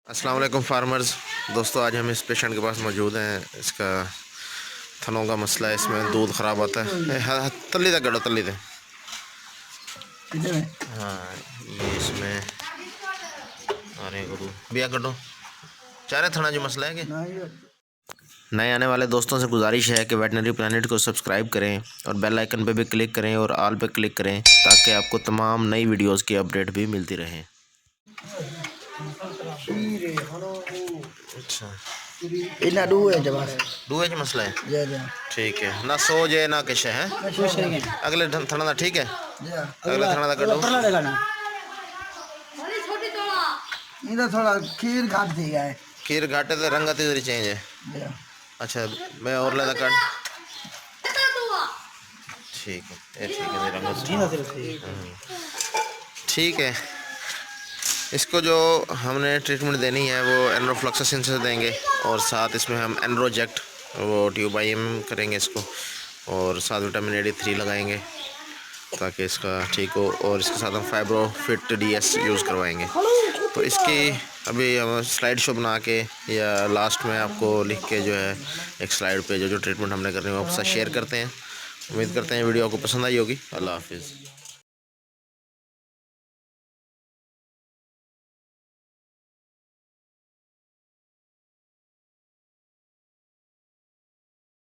अस्सलाम वालेकुम फार्मर्स दोस्तों, आज हम इस पेशेंट के पास मौजूद हैं। इसका थनों का मसला है, इसमें दूध ख़राब आता है। तल्ली तक कटो, तल्ली तक। हाँ, ये इसमें अरे गुरु बिया कटो चारे थना जो मसला है कि नए आने वाले दोस्तों से गुजारिश है कि वेटनरी प्लानट को सब्सक्राइब करें और बेल आइकन पे भी क्लिक करें और ऑल पे क्लिक करें ताकि आपको तमाम नई वीडियोस की अपडेट भी मिलती रहे। अच्छा, इना दूए जबास दूए च मसला है। जा जा ठीक है ना, सो जे ना किश है। अगले थना दा ठीक है, अगले थना दा कटो। इधर थोड़ा खीर घाट दी है, खीर घाटे तो रंग तेरी चेंज है। अच्छा, मैं और लेदा कट। ठीक है, ये ठीक है, रंग ठीक है। इसको जो हमने ट्रीटमेंट देनी है वो एनरोफ्लॉक्सासिन से देंगे और साथ इसमें हम एनरोजेक्ट वो ट्यूबाइम करेंगे इसको, और साथ विटामिन AD3 लगाएंगे ताकि इसका ठीक हो, और इसके साथ हम फाइब्रोफिट DS यूज़ करवाएंगे। तो इसकी अभी हम स्लाइड शो बना के या लास्ट में आपको लिख के जो है एक स्लाइड पे जो ट्रीटमेंट हमने करनी है वो आपके साथ शेयर करते हैं। उम्मीद करते हैं वीडियो आपको पसंद आई होगी। अल्लाह हाफिज़।